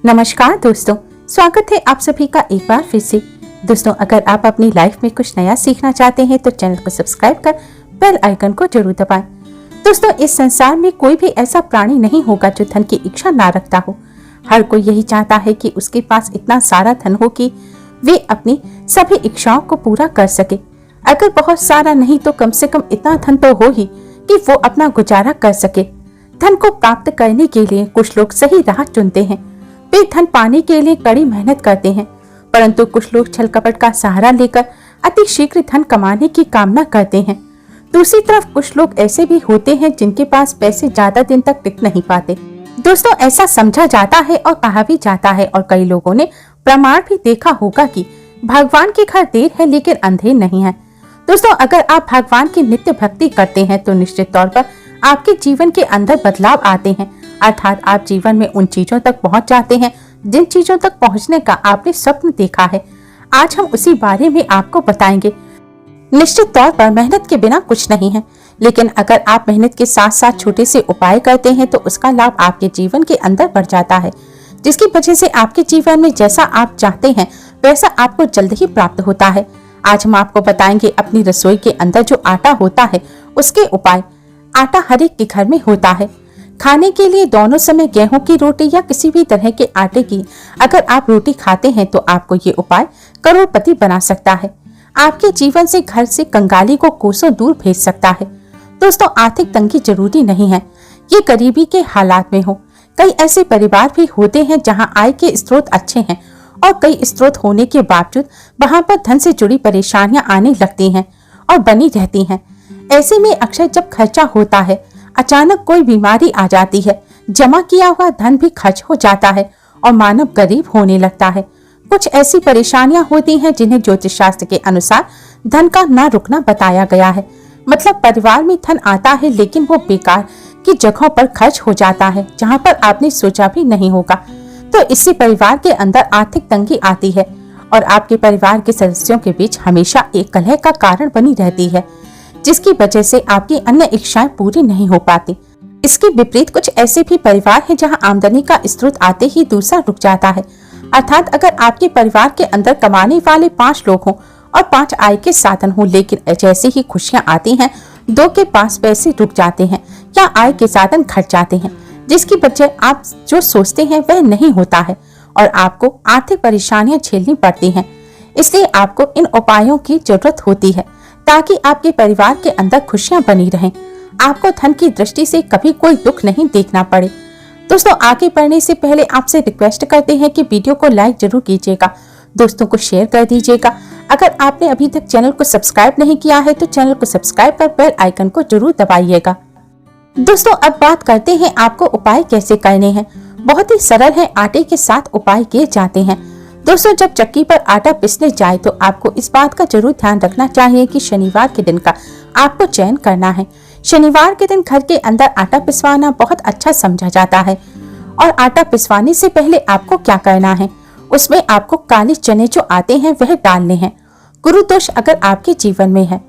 नमस्कार दोस्तों, स्वागत है आप सभी का एक बार फिर से। दोस्तों, अगर आप अपनी लाइफ में कुछ नया सीखना चाहते हैं तो चैनल को सब्सक्राइब कर बेल आइकन को जरूर दबाएं। दोस्तों, इस संसार में कोई भी ऐसा प्राणी नहीं होगा जो धन की इच्छा ना रखता हो। हर कोई यही चाहता है कि उसके पास इतना सारा धन हो कि वे अपनी सभी इच्छाओं को पूरा कर सके। अगर बहुत सारा नहीं तो कम से कम इतना धन तो हो ही कि वो अपना गुजारा कर सके। धन को प्राप्त करने के लिए कुछ लोग सही राह चुनते हैं। वे धन पाने के लिए कड़ी मेहनत करते हैं, परंतु कुछ लोग छल कपट का सहारा लेकर अति शीघ्र धन कमाने की कामना करते हैं। दूसरी तरफ कुछ लोग ऐसे भी होते हैं जिनके पास पैसे ज्यादा दिन तक टिक नहीं पाते। दोस्तों, ऐसा समझा जाता है और कहा भी जाता है और कई लोगों ने प्रमाण भी देखा होगा कि भगवान के घर देर है लेकिन अंधेर नहीं है। दोस्तों, अगर आप भगवान की नित्य भक्ति करते हैं तो निश्चित तौर पर आपके जीवन के अंदर बदलाव आते हैं, अर्थात आप जीवन में उन चीजों तक पहुंच जाते हैं जिन चीजों तक पहुंचने का आपने स्वप्न देखा है। आज हम उसी बारे में आपको बताएंगे। निश्चित तौर पर मेहनत के बिना कुछ नहीं है, लेकिन अगर आप मेहनत के साथ साथ छोटे से उपाय करते हैं तो उसका लाभ आपके जीवन के अंदर बढ़ जाता है, जिसकी वजह से आपके जीवन में जैसा आप चाहते हैं वैसा आपको जल्द ही प्राप्त होता है। आज हम आपको बताएंगे अपनी रसोई के अंदर जो आटा होता है उसके उपाय। आटा हर एक के घर में होता है। खाने के लिए दोनों समय गेहूं की रोटी या किसी भी तरह के आटे की अगर आप रोटी खाते हैं तो आपको ये उपाय करोड़पति बना सकता है। आपके जीवन से घर से कंगाली को कोसों दूर भेज सकता है। दोस्तों, आर्थिक तंगी जरूरी नहीं है ये गरीबी के हालात में हो। कई ऐसे परिवार भी होते हैं जहां आय के स्रोत अच्छे हैं और कई स्रोत होने के बावजूद वहां पर धन से जुड़ी परेशानियां आने लगती हैं और बनी रहती हैं। ऐसे में अक्सर जब खर्चा होता है, अचानक कोई बीमारी आ जाती है, जमा किया हुआ धन भी खर्च हो जाता है और मानव गरीब होने लगता है। कुछ ऐसी परेशानियां होती हैं जिन्हें ज्योतिष शास्त्र के अनुसार धन का न रुकना बताया गया है। मतलब परिवार में धन आता है लेकिन वो बेकार की जगहों पर खर्च हो जाता है जहां पर आपने सोचा भी नहीं होगा। तो इससे परिवार के अंदर आर्थिक तंगी आती है और आपके परिवार के सदस्यों के बीच हमेशा एक कलह का कारण बनी रहती है, जिसकी वजह से आपकी अन्य इच्छाएं पूरी नहीं हो पाती। इसके विपरीत कुछ ऐसे भी परिवार हैं जहां आमदनी का स्रोत आते ही दूसरा रुक जाता है। अर्थात अगर आपके परिवार के अंदर कमाने वाले 5 लोग हों और 5 आय के साधन हों, लेकिन जैसे ही खुशियां आती हैं 2 के पास पैसे रुक जाते हैं या आय के साधन घट जाते हैं, जिसकी वजह आप जो सोचते हैं वह नहीं होता है और आपको आर्थिक परेशानियां झेलनी पड़ती हैं। इसलिए आपको इन उपायों की जरूरत होती है ताकि आपके परिवार के अंदर खुशियां बनी रहें। आपको धन की दृष्टि से कभी कोई दुख नहीं देखना पड़े। दोस्तों, आगे बढ़ने से पहले आपसे रिक्वेस्ट करते हैं कि वीडियो को लाइक जरूर कीजिएगा, दोस्तों को शेयर कर दीजिएगा। अगर आपने अभी तक चैनल को सब्सक्राइब नहीं किया है तो चैनल को सब्सक्राइब कर बेल आइकन को जरूर दबाइएगा। दोस्तों, अब बात करते हैं आपको उपाय कैसे करने हैं। बहुत ही सरल है, आटे के साथ उपाय किए जाते हैं। दोस्तों, जब चक्की पर आटा पिसने जाए तो आपको इस बात का जरूर ध्यान रखना चाहिए कि शनिवार के दिन का आपको चयन करना है। शनिवार के दिन घर के अंदर आटा पिसवाना बहुत अच्छा समझा जाता है। और आटा पिसवाने से पहले आपको क्या करना है, उसमें आपको काले चने जो आते हैं वह डालने हैं। गुरु दोष अगर आपके जीवन में है,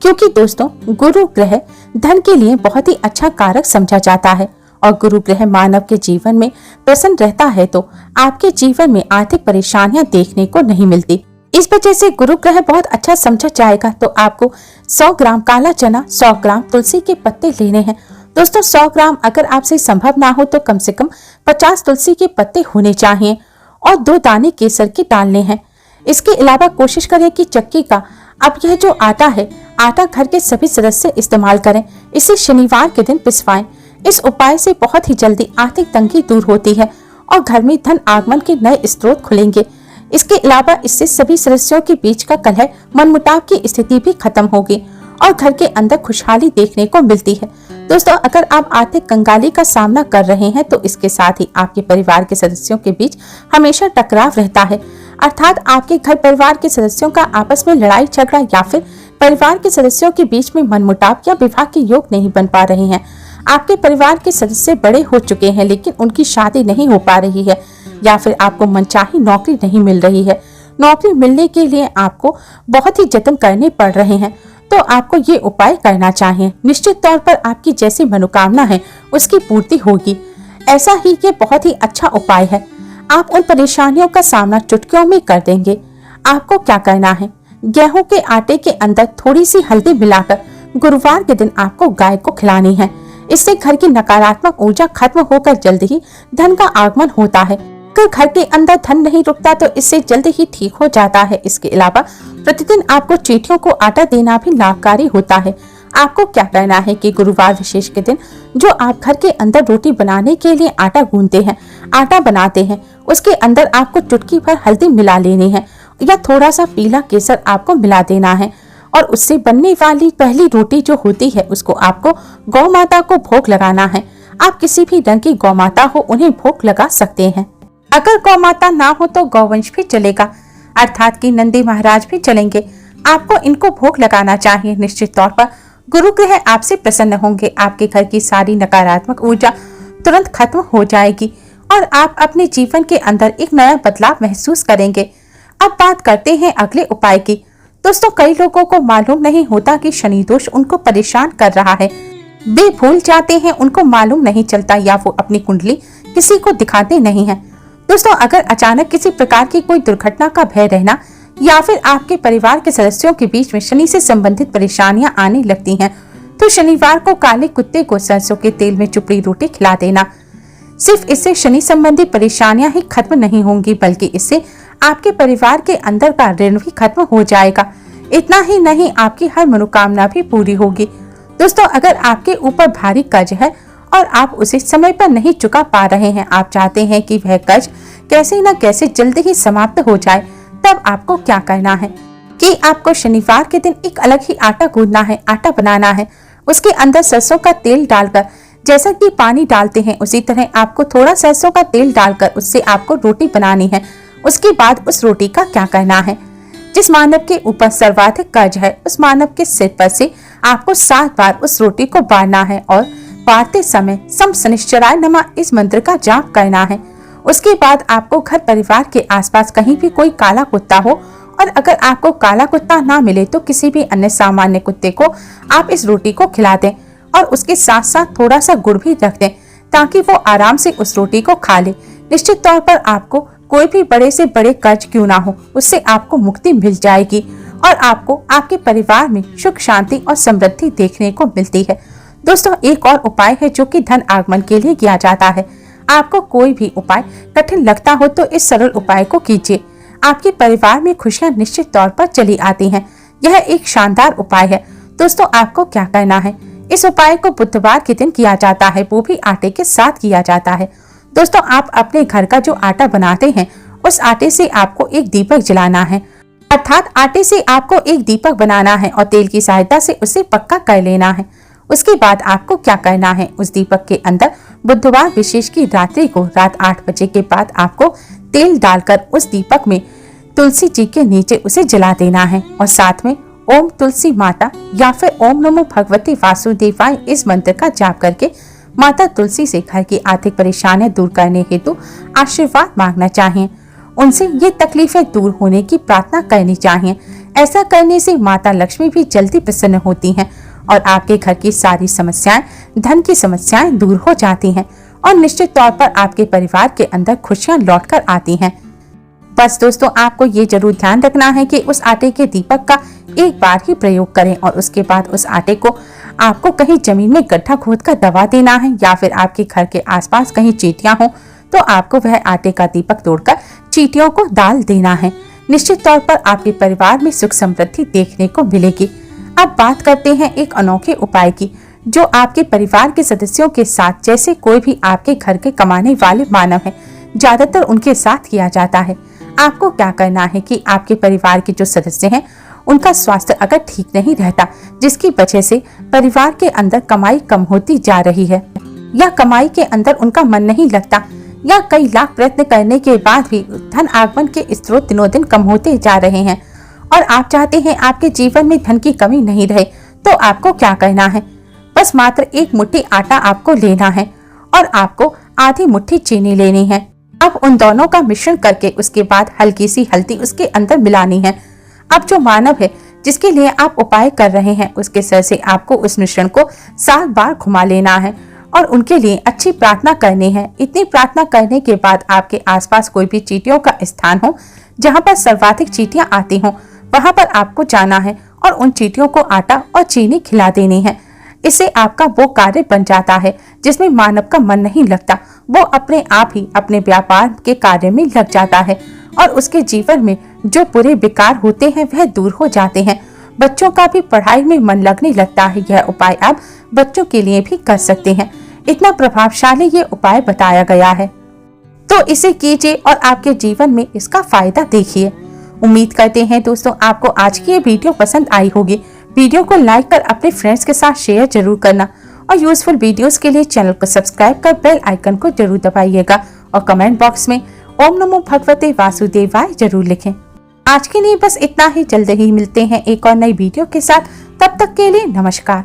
क्योंकि दोस्तों गुरु ग्रह धन के लिए बहुत ही अच्छा कारक समझा जाता है और गुरु ग्रह मानव के जीवन में प्रसन्न रहता है तो आपके जीवन में आर्थिक परेशानियां देखने को नहीं मिलती। इस वजह से गुरु ग्रह बहुत अच्छा समझा जाएगा तो आपको 100 ग्राम काला चना, 100 ग्राम तुलसी के पत्ते लेने हैं। दोस्तों, 100 ग्राम अगर आपसे संभव ना हो तो कम से कम 50 तुलसी के पत्ते होने चाहिए और 2 दाने केसर के डालने हैं। इसके अलावा कोशिश करें कि चक्की का अब यह जो आटा है, आटा घर के सभी सदस्य इस्तेमाल करें। इसे शनिवार के दिन पिसवाएं। इस उपाय से बहुत ही जल्दी आर्थिक तंगी दूर होती है और घर में धन आगमन के नए स्रोत खुलेंगे। इसके अलावा इससे सभी सदस्यों के बीच का कलह, मनमुटाव की स्थिति भी खत्म होगी और घर के अंदर खुशहाली देखने को मिलती है। दोस्तों, अगर आप आर्थिक कंगाली का सामना कर रहे हैं तो इसके साथ ही आपके परिवार के सदस्यों के बीच हमेशा टकराव रहता है। अर्थात आपके घर परिवार के सदस्यों का आपस में लड़ाई झगड़ा या फिर परिवार के सदस्यों के बीच में मनमुटाव या विवाह के योग नहीं बन पा रहे हैं। आपके परिवार के सदस्य बड़े हो चुके हैं लेकिन उनकी शादी नहीं हो पा रही है या फिर आपको मनचाही नौकरी नहीं मिल रही है। नौकरी मिलने के लिए आपको बहुत ही जतन करने पड़ रहे हैं तो आपको ये उपाय करना चाहिए। निश्चित तौर पर आपकी जैसी मनोकामना है उसकी पूर्ति होगी। ऐसा ही ये बहुत ही अच्छा उपाय है। आप उन परेशानियों का सामना चुटकियों में कर देंगे। आपको क्या करना है, गेहूं के आटे के अंदर थोड़ी सी हल्दी मिलाकर गुरुवार के दिन आपको गाय को खिलानी है। इससे घर की नकारात्मक ऊर्जा खत्म होकर जल्द ही धन का आगमन होता है। अगर घर के अंदर धन नहीं रुकता तो इससे जल्द ही ठीक हो जाता है। इसके अलावा प्रतिदिन आपको चींटियों को आटा देना भी लाभकारी होता है। आपको क्या करना है कि गुरुवार विशेष के दिन जो आप घर के अंदर रोटी बनाने के लिए आटा गूंथते हैं, आटा बनाते हैं, उसके अंदर आपको चुटकी भर हल्दी मिला लेनी है या थोड़ा सा पीला केसर आपको मिला देना है और उससे बनने वाली पहली रोटी जो होती है उसको आपको गौ माता को भोग लगाना है। आप किसी भी रंग की गौ माता हो उन्हें भोग लगा सकते हैं। अगर गौ माता ना हो तो गौवंश भी चलेगा, अर्थात कि नंदी महाराज भी चलेंगे। आपको इनको भोग लगाना चाहिए। निश्चित तौर पर गुरु ग्रह आपसे प्रसन्न होंगे। आपके घर की सारी नकारात्मक ऊर्जा तुरंत खत्म हो जाएगी और आप अपने जीवन के अंदर एक नया बदलाव महसूस करेंगे। अब बात करते हैं अगले उपाय की। दोस्तों, कई लोगों को मालूम नहीं होता कि शनि दोष उनको परेशान कर रहा है। वे भूल जाते हैं, उनको मालूम नहीं चलता या वो अपनी कुंडली किसी को दिखाते नहीं हैं। दोस्तों, अगर अचानक किसी प्रकार की कोई दुर्घटना का भय रहना या फिर आपके परिवार के सदस्यों के बीच में शनि से संबंधित परेशानियां आने लगती हैं, तो शनिवार को काले कुत्ते को सरसों के तेल में चुपड़ी रोटी खिला देना। सिर्फ इससे शनि संबंधी परेशानियां ही खत्म नहीं होंगी, बल्कि इससे आपके परिवार के अंदर का ऋण भी खत्म हो जाएगा। इतना ही नहीं, आपकी हर मनोकामना भी पूरी होगी। दोस्तों, अगर आपके ऊपर भारी कर्ज है और आप उसे समय पर नहीं चुका पा रहे हैं, आप चाहते हैं कि वह कर्ज कैसे न कैसे जल्दी ही समाप्त हो जाए, तब आपको क्या करना है कि आपको शनिवार के दिन एक अलग ही आटा गूंथना है, आटा बनाना है। उसके अंदर सरसों का तेल डालकर, जैसा कि पानी डालते हैं उसी तरह आपको थोड़ा सरसों का तेल डालकर उससे आपको रोटी बनानी है। उसके बाद उस रोटी का क्या करना है, जिस मानव के ऊपर सर्वाधिक कर्ज है उस मानव के सिर पर से आपको 7 बार उस रोटी को बारना है और बारते समय सम शनिश्चराय नमः इस मंत्र का जाप करना है। उसके बाद आपको घर परिवार के आसपास कहीं भी कोई काला कुत्ता हो, और अगर आपको काला कुत्ता ना मिले तो किसी भी अन्य सामान्य कुत्ते को आप इस रोटी को खिला दें और उसके साथ साथ थोड़ा सा गुड़ भी रख दें ताकि वो आराम से उस रोटी को खा ले। निश्चित तौर पर आपको कोई भी बड़े से बड़े कर्ज क्यों ना हो, उससे आपको मुक्ति मिल जाएगी और आपको आपके परिवार में सुख शांति और समृद्धि देखने को मिलती है। दोस्तों, एक और उपाय है जो कि धन आगमन के लिए किया जाता है। आपको कोई भी उपाय कठिन लगता हो तो इस सरल उपाय को कीजिए। आपके परिवार में खुशियां निश्चित तौर पर चली आती हैं। यह एक शानदार उपाय है। दोस्तों, आपको क्या करना है, इस उपाय को बुधवार के दिन किया जाता है, वो भी आटे के साथ किया जाता है। दोस्तों, आप अपने घर का जो आटा बनाते हैं उस आटे से आपको एक दीपक जलाना है, अर्थात आटे से आपको एक दीपक बनाना है और तेल की सहायता से उसे पक्का कर लेना है। उसके बाद आपको क्या करना है, उस दीपक के अंदर बुधवार विशेष की रात्रि को रात 8 बजे के बाद आपको तेल डालकर उस दीपक में तुलसी जी के नीचे उसे जला देना है और साथ में ओम तुलसी माता या फिर ओम नमो भगवती वासुदेवाय इस मंत्र का जाप करके माता तुलसी से घर की आर्थिक परेशानियां दूर करने हेतु आशीर्वाद मांगना चाहिए। उनसे ये तकलीफें दूर होने की प्रार्थना करनी चाहिए। ऐसा करने से माता लक्ष्मी भी जल्दी प्रसन्न होती हैं और आपके घर की सारी समस्याएं, धन की समस्याएं दूर हो जाती हैं और निश्चित तौर पर आपके परिवार के अंदर खुशियां लौटकर आती हैं। बस दोस्तों, आपको ये जरूर ध्यान रखना है कि उस आटे के दीपक का एक बार ही प्रयोग करें और उसके बाद उस आटे को आपको कहीं जमीन में गड्ढा खोदकर दबा देना है या फिर आपके घर के आसपास कहीं चींटियां हो तो आपको वह आटे का दीपक तोड़कर चींटियों को डाल देना है। निश्चित तौर पर आपके परिवार में सुख समृद्धि देखने को मिलेगी। अब बात करते हैं एक अनोखे उपाय की जो आपके परिवार के सदस्यों के साथ, जैसे कोई भी आपके घर के कमाने वाले मानव है, ज्यादातर उनके साथ किया जाता है। आपको क्या करना है कि आपके परिवार के जो सदस्य हैं उनका स्वास्थ्य अगर ठीक नहीं रहता, जिसकी वजह से परिवार के अंदर कमाई कम होती जा रही है या कमाई के अंदर उनका मन नहीं लगता या कई लाख प्रयत्न करने के बाद भी धन आगमन के स्रोत दिनों दिन कम होते जा रहे हैं और आप चाहते हैं आपके जीवन में धन की कमी नहीं रहे, तो आपको क्या करना है, बस मात्र एक मुट्ठी आटा आपको लेना है और आपको आधी मुट्ठी चीनी लेनी है। अब उन दोनों का मिश्रण करके उसके बाद हल्की सी हल्दी उसके अंदर मिलानी है। अब जो मानव है जिसके लिए आप उपाय कर रहे हैं उसके सर से आपको उस मिश्रण को 7 बार घुमा लेना है और उनके लिए अच्छी प्रार्थना करनी है। इतनी प्रार्थना करने के बाद आपके आसपास कोई भी चींटियों का स्थान हो जहाँ पर सर्वाधिक चींटियां आती हों, वहां पर आपको जाना है और उन चींटियों को आटा और चीनी खिला देनी है। इससे आपका वो कार्य बन जाता है जिसमें मानव का मन नहीं लगता। वो अपने आप ही अपने व्यापार के कार्य में लग जाता है और उसके जीवन में जो बुरे विकार होते हैं वह दूर हो जाते हैं। बच्चों का भी पढ़ाई में मन लगने लगता है। यह उपाय आप बच्चों के लिए भी कर सकते हैं। इतना प्रभावशाली ये उपाय बताया गया है, तो इसे कीजिए और आपके जीवन में इसका फायदा देखिए। उम्मीद करते हैं दोस्तों आपको आज की ये वीडियो पसंद आई होगी। वीडियो को लाइक कर अपने फ्रेंड्स के साथ शेयर जरूर करना और यूजफुल वीडियोस के लिए चैनल को सब्सक्राइब कर बेल आइकन को जरूर दबाइएगा और कमेंट बॉक्स में ओम नमो भगवते वासुदेवाय जरूर लिखें। आज के लिए बस इतना ही। जल्द ही मिलते हैं एक और नई वीडियो के साथ। तब तक के लिए नमस्कार।